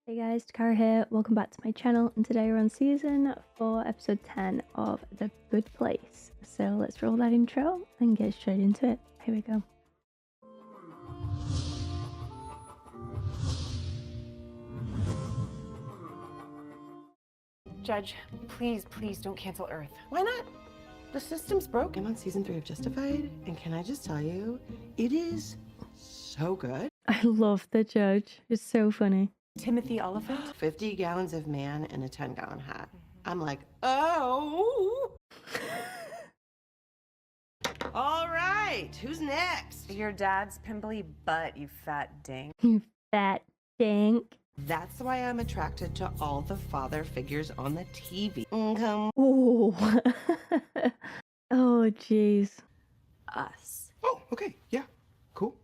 Hey guys, Dakara here, welcome back to my channel, and today we're on season 4 episode 10 of The Good Place. So let's roll that intro and get straight into it. Here we go. Judge, please don't cancel Earth. Why not? The system's broken on season 3 of Justified, and can I just tell you, it is so good. I love the judge, it's so funny. Timothy Oliphant? 50 gallons of man in a 10-gallon hat. I'm like, oh! All right, who's next? Your dad's pimply butt, you fat dink. You fat dink. That's why I'm attracted to all the father figures on the TV. Ooh. Oh jeez. Us. Oh, okay, yeah, cool.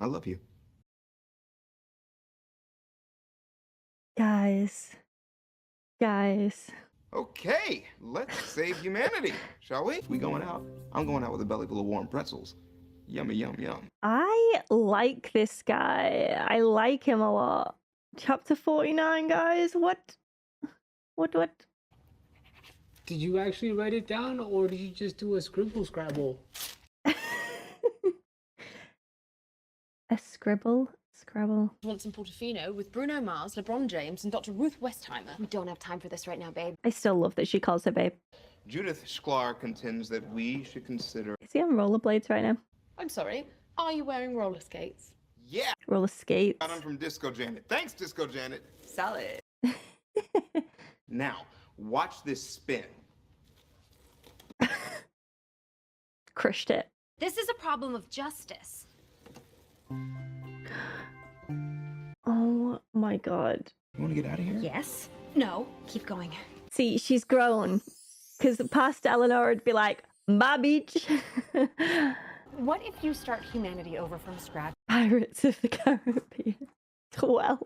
I love you. Guys. Okay, let's save humanity, shall we? We going out? I'm going out with a belly full of warm pretzels. Yummy, yum, yum. I like this guy. I like him a lot. Chapter 49, guys. What? Did you actually write it down, or did you just do a scribble scrabble? A scrabble? Want some Portofino with Bruno Mars, LeBron James, and Dr. Ruth Westheimer. We don't have time for this right now, babe. I still love that she calls her babe. Judith Sklar contends that we should consider... Is he on rollerblades right now? I'm sorry, are you wearing roller skates? Yeah! Roller skates. Got them from Disco Janet. Thanks, Disco Janet. Solid. Now, watch this spin. Crushed it. This is a problem of justice. Oh my god. You want to get out of here? Yes. No. Keep going. See, she's grown. Because past Eleanor would be like, bye beach. What if you start humanity over from scratch? Pirates of the Caribbean. 12.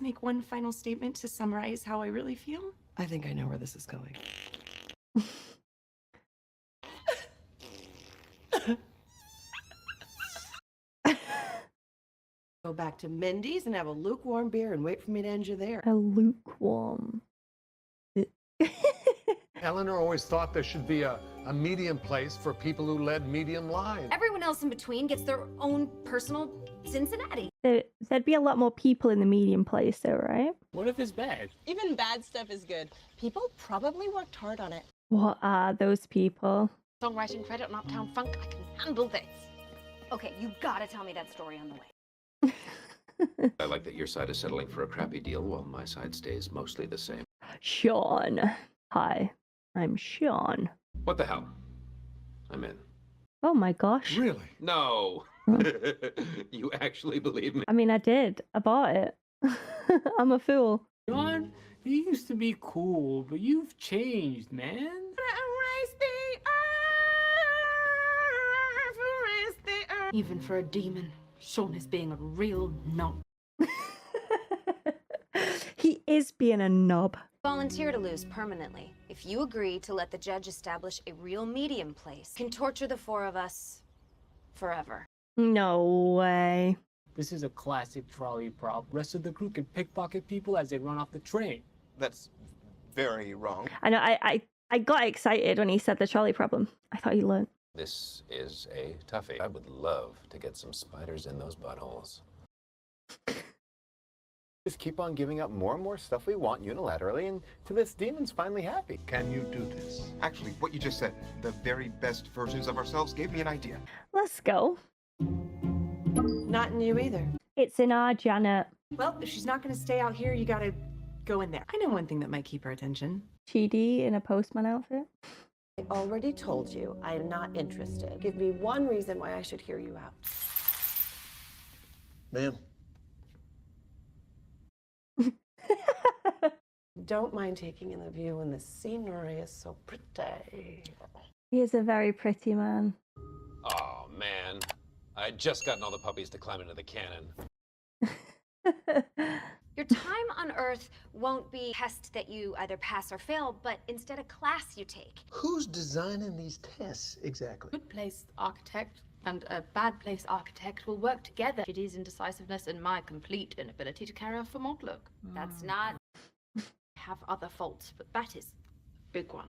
Make one final statement to summarize how I really feel? I think I know where this is going. Go back to Mindy's and have a lukewarm beer and wait for me to end you there. A lukewarm. Eleanor always thought there should be a medium place for people who led medium lives. Everyone else in between gets their own personal Cincinnati. There'd be a lot more people in the medium place though, right? What if it's bad? Even bad stuff is good. People probably worked hard on it. What are those people? Songwriting credit on Uptown Funk. I can handle this. Okay, you gotta tell me that story on the way. I like that your side is settling for a crappy deal while my side stays mostly the same. Sean. Hi, I'm Sean. What the hell? I'm in. Oh my gosh. Really? No! You actually believe me? I mean, I did. I bought it. I'm a fool. John, you used to be cool, but you've changed, man. Even for a demon, Sean is being a real knob. He is being a knob. Volunteer to lose permanently. If you agree to let the judge establish a real medium place, can torture the four of us forever. No way. This is a classic trolley prop. Rest of the crew can pickpocket people as they run off the train. That's very wrong. I know, I got excited when he said the trolley problem. I thought he learned. This is a toughie. I would love to get some spiders in those buttholes. Just keep on giving up more and more stuff we want unilaterally until this demon's finally happy. Can you do this? Actually, what you just said, the very best versions of ourselves, gave me an idea. Let's go. Not in you either. It's in our Janet. Well, if she's not gonna stay out here, you gotta go in there. I know one thing that might keep her attention. Chidi in a postman outfit. I already told you I am not interested. Give me one reason why I should hear you out. Ma'am. Don't mind taking in the view, and the scenery is so pretty. He is a very pretty man. Oh, man. I'd just gotten all the puppies to climb into the cannon. Your time on Earth won't be a test that you either pass or fail, but instead a class you take. Who's designing these tests exactly? Good place, architect. and a bad place architect will work together. Kitty's indecisiveness and my complete inability to carry off a mod look. That's not... Have other faults, but that is a big one.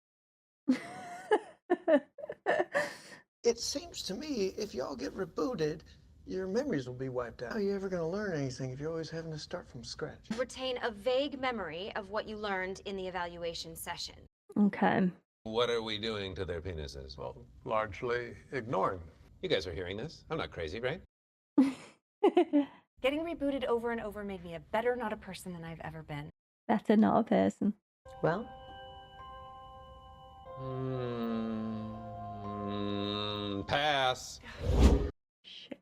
It seems to me if y'all get rebooted, your memories will be wiped out. How are you ever going to learn anything if you're always having to start from scratch? Retain a vague memory of what you learned in the evaluation session. Okay. What are we doing to their penises? Well, largely ignoring them. You guys are hearing this. I'm not crazy, right? Getting rebooted over and over made me a better, not a person than I've ever been. Better not a person. Well, Pass. Shit.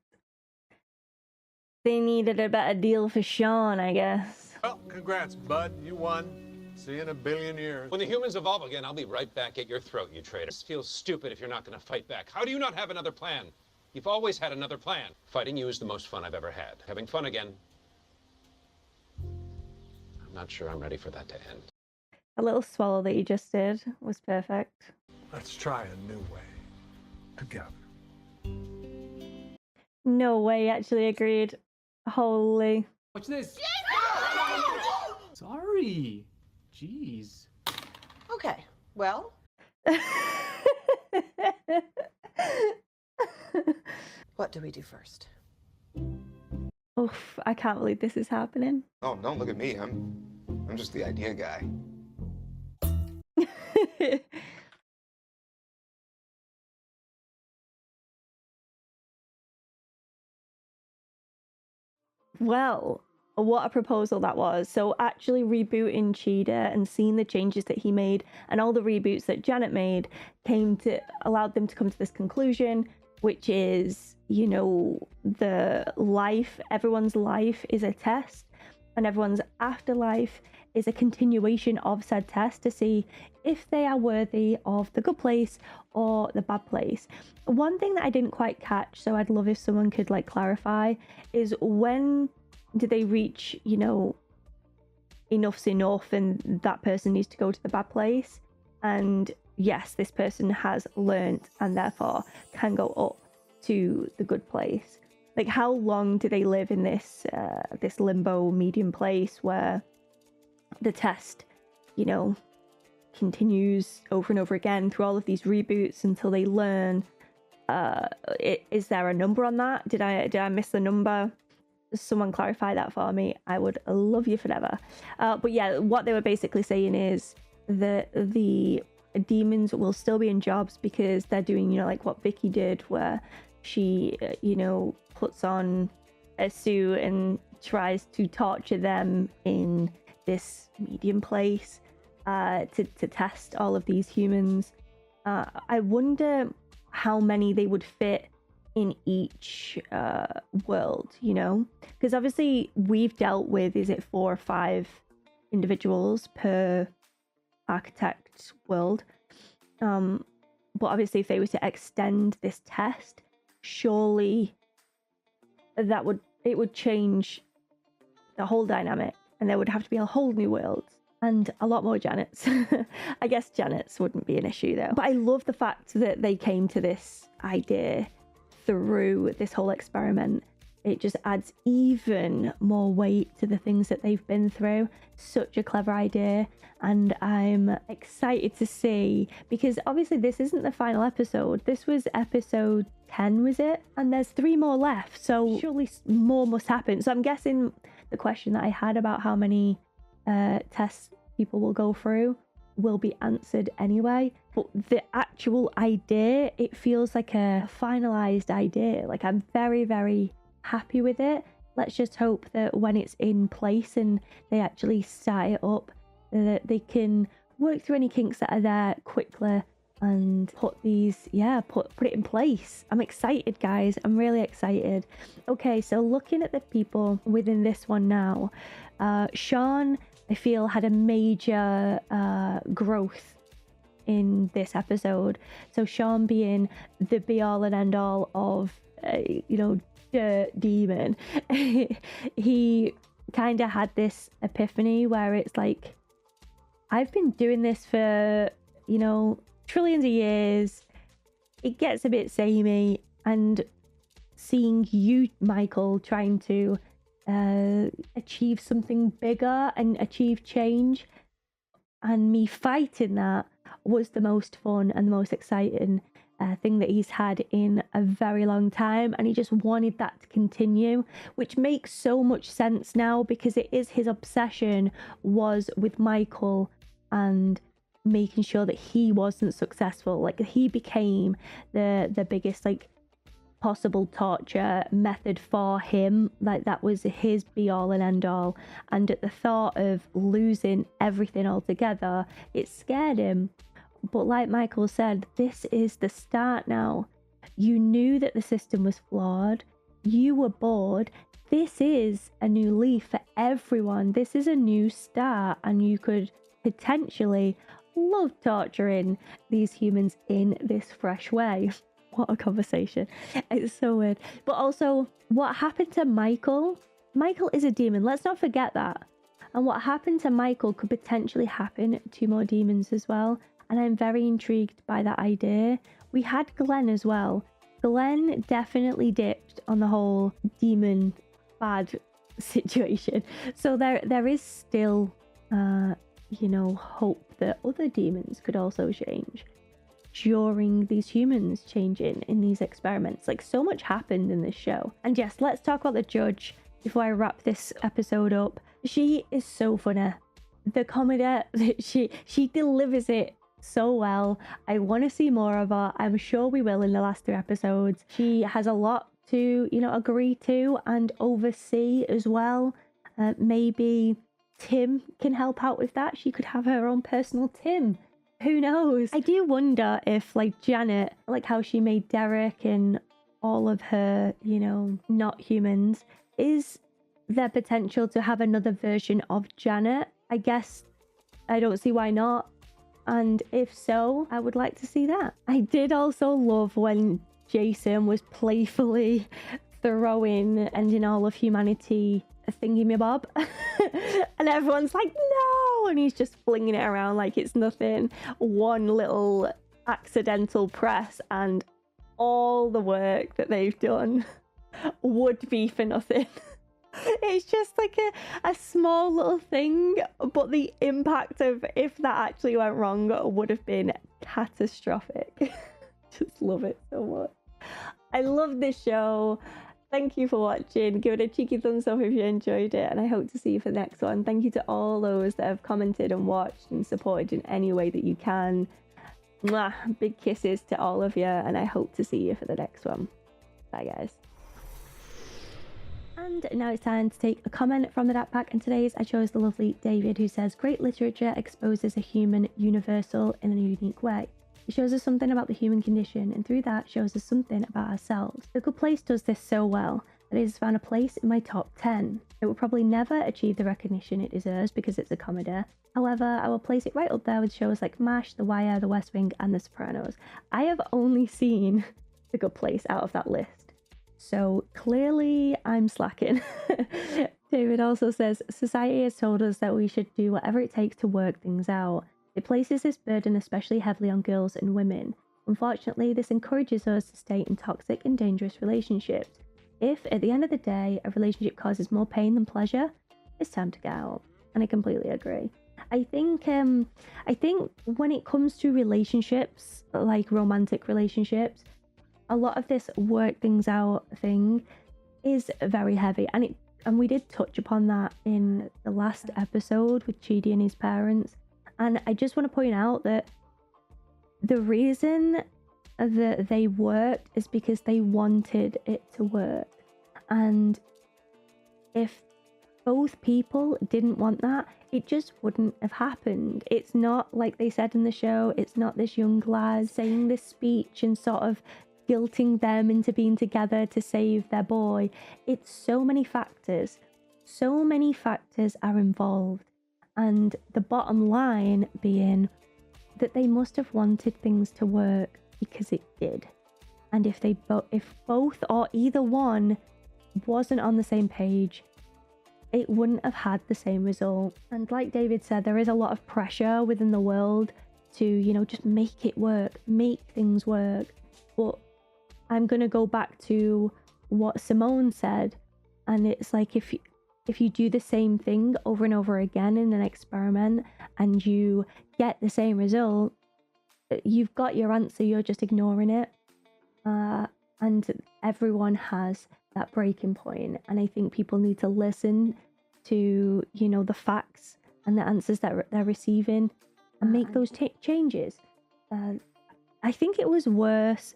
They needed a better deal for Sharon, I guess. Well, congrats, bud. You won. See you in a billion years. When the humans evolve again, I'll be right back at your throat, you traitor. This feels stupid if you're not going to fight back. How do you not have another plan? You've always had another plan. Fighting you is the most fun I've ever had. Having fun again, I'm not sure I'm ready for that to end. A little swallow that you just did was perfect. Let's try a new way. Together. No way, actually agreed. Holy. Watch this. Sorry. Jeez. okay. Well, what do we do first? Oof, I can't believe this is happening. Oh, don't look at me. I'm just the idea guy. Well, what a proposal that was. So actually rebooting Cheetah and seeing the changes that he made and all the reboots that Janet made allowed them to come to this conclusion, which is, you know, everyone's life is a test and everyone's afterlife is a continuation of said test to see if they are worthy of the good place or the bad place. One thing that I didn't quite catch, so I'd love if someone could like clarify, is when do they reach, you know, enough's enough and that person needs to go to the bad place? And yes, this person has learnt and therefore can go up to the good place. Like, how long do they live in this this limbo medium place where the test, you know, continues over and over again through all of these reboots until they learn? Is there a number on that? Did I miss the number? Someone clarify that for me. I would love you forever. But yeah, what they were basically saying is that the demons will still be in jobs because they're doing, you know, like what Vicky did, where she, you know, puts on a suit and tries to torture them in this medium place to test all of these humans. I wonder how many they would fit in each world, you know, because obviously we've dealt with, is it 4 or 5 individuals per architect world, but obviously if they were to extend this test, surely it would change the whole dynamic and there would have to be a whole new world and a lot more Janets. I guess Janets wouldn't be an issue though, but I love the fact that they came to this idea through this whole experiment. It just adds even more weight to the things that they've been through. Such a clever idea, and I'm excited to see, because obviously this isn't the final episode. This was episode 10, was it? And there's 3 more left, so surely more must happen. So I'm guessing the question that I had about how many tests people will go through will be answered anyway, but the actual idea, it feels like a finalized idea. Like, I'm very, very happy with it. Let's just hope that when it's in place and they actually start it up, that they can work through any kinks that are there quickly and put these, put it in place. I'm excited, guys. I'm really excited. Okay, so looking at the people within this one now, Sharon, I feel, had a major growth in this episode. So Sharon being the be all and end all of, you know, demon, he kind of had this epiphany where it's like, I've been doing this for, you know, trillions of years. It gets a bit samey, and seeing you, Michael, trying to achieve something bigger and achieve change, and me fighting that was the most fun and the most exciting thing that he's had in a very long time, and he just wanted that to continue, which makes so much sense now, because it is his obsession was with Michael and making sure that he wasn't successful. Like, he became the biggest like possible torture method for him. Like, that was his be all and end all, and at the thought of losing everything altogether, it scared him. But like Michael said, this is the start now. You knew that the system was flawed, you were bored. This is a new leaf for everyone. This is a new start, and you could potentially love torturing these humans in this fresh way. What a conversation. It's so weird. But also, what happened to Michael? Michael is a demon. Let's not forget that. And what happened to Michael could potentially happen to more demons as well. And I'm very intrigued by that idea. We had Glenn as well. Glenn definitely dipped on the whole demon bad situation. So there is still, you know, hope that other demons could also change during these humans changing in these experiments. Like, so much happened in this show. And yes, let's talk about the judge before I wrap this episode up. She is so funny. The comedy, she delivers it so well. I want to see more of her. I'm sure we will in the last 3 episodes. She has a lot to, you know, agree to and oversee as well. Maybe Tim can help out with that. She could have her own personal Tim. Who knows? I do wonder if, like, Janet, like how she made Derek and all of her, you know, not humans, is there potential to have another version of Janet? I guess I don't see why not. And if so, I would like to see that. I did also love when Jason was playfully throwing ending all of humanity a thingy-me-bob. And everyone's like, no! And he's just flinging it around like it's nothing. One little accidental press and all the work that they've done would be for nothing. It's just like a small little thing, but the impact of if that actually went wrong would have been catastrophic. Just love it so much. I love this show. Thank you for watching. Give it a cheeky thumbs up if you enjoyed it, and I hope to see you for the next one. Thank you to all those that have commented and watched and supported in any way that you can. Mwah, big kisses to all of you, and I hope to see you for the next one. Bye, guys. And now it's time to take a comment from the Dat Pack, and today's I chose the lovely David, who says, great literature exposes a human universal in a unique way. It shows us something about the human condition, and through that shows us something about ourselves. The Good Place does this so well that it has found a place in my top 10. It will probably never achieve the recognition it deserves because it's a comedy. However, I will place it right up there with shows like MASH, The Wire, The West Wing, and The Sopranos. I have only seen The Good Place out of that list, so clearly I'm slacking. David also says, society has told us that we should do whatever it takes to work things out. It places this burden especially heavily on girls and women. Unfortunately, this encourages us to stay in toxic and dangerous relationships. If, at the end of the day, a relationship causes more pain than pleasure, it's time to get out. And I completely agree. I think when it comes to relationships, like romantic relationships, a lot of this work things out thing is very heavy. And we did touch upon that in the last episode with Chidi and his parents. And I just want to point out that the reason that they worked is because they wanted it to work. And if both people didn't want that, it just wouldn't have happened. It's not like they said in the show, it's not this young lad saying this speech and sort of guilting them into being together to save their boy. It's so many factors. So many factors are involved. And the bottom line being that they must have wanted things to work because it did. And if both or either one wasn't on the same page, it wouldn't have had the same result. And like David said, there is a lot of pressure within the world to, you know, just make it work, make things work. But I'm going to go back to what Simone said, and it's like if you do the same thing over and over again in an experiment and you get the same result, you've got your answer, you're just ignoring it. And everyone has that breaking point, and I think people need to listen to, you know, the facts and the answers that they're receiving and make those changes. I think it was worse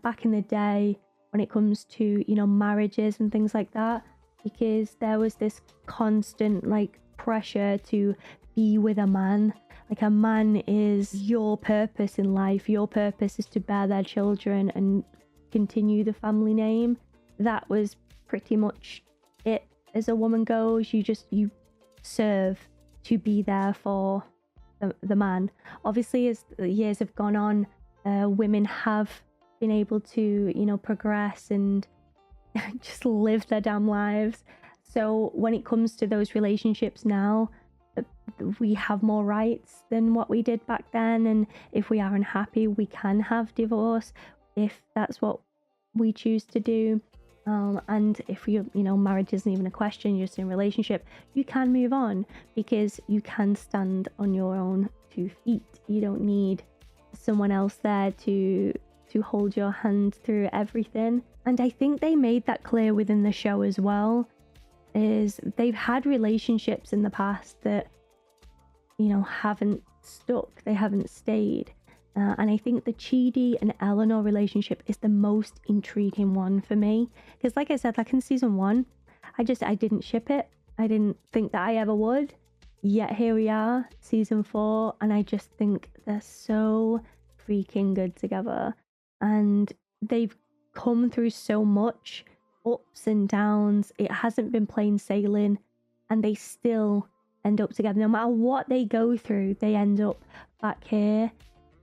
back in the day when it comes to, you know, marriages and things like that, because there was this constant like pressure to be with a man. Like, a man is your purpose in life. Your purpose is to bear their children and continue the family name. That was pretty much it as a woman goes. You serve to be there for the man. Obviously, as the years have gone on, women have been able to, you know, progress and just live their damn lives. So when it comes to those relationships now, we have more rights than what we did back then, and if we are unhappy, we can have divorce if that's what we choose to do. And if you know, marriage isn't even a question, you're just in a relationship, you can move on because you can stand on your own 2 feet. You don't need someone else there to hold your hand through everything. And I think they made that clear within the show as well, is they've had relationships in the past that, you know, haven't stuck, they haven't stayed. And I think the Chidi and Eleanor relationship is the most intriguing one for me. Because like I said, like in season 1, I didn't ship it. I didn't think that I ever would. Yet here we are, season 4, and I just think they're so freaking good together. And they've come through so much, ups and downs. It hasn't been plain sailing, and they still end up together. No matter what they go through, they end up back here.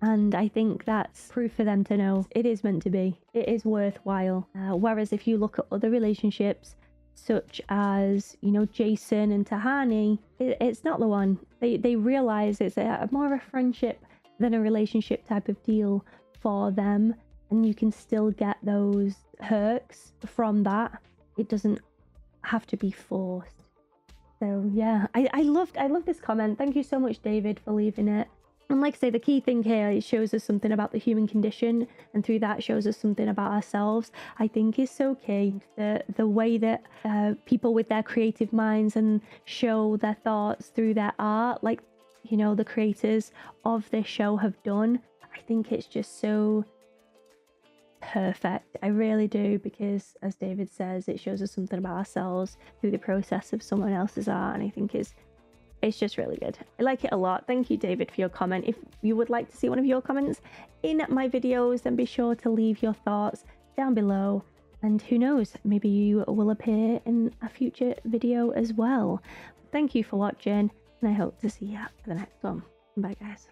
And I think that's proof for them to know it is meant to be. It is worthwhile. Whereas if you look at other relationships, such as, you know, Jason and Tahani, it's not the one. They realize it's more of a friendship than a relationship type of deal for them. And you can still get those perks from that. It doesn't have to be forced. So yeah, I love this comment. Thank you so much, David, for leaving it. And like I say, the key thing here, it shows us something about the human condition, and through that shows us something about ourselves. I think is so key. The way that people with their creative minds and show their thoughts through their art, like, you know, the creators of this show have done. I think it's just so perfect. I really do, because as David says, it shows us something about ourselves through the process of someone else's art, and I think it's just really good. I like it a lot. Thank you, David, for your comment. If you would like to see one of your comments in my videos, then be sure to leave your thoughts down below, and who knows, maybe you will appear in a future video as well. Thank you for watching, and I hope to see you at the next one. Bye guys.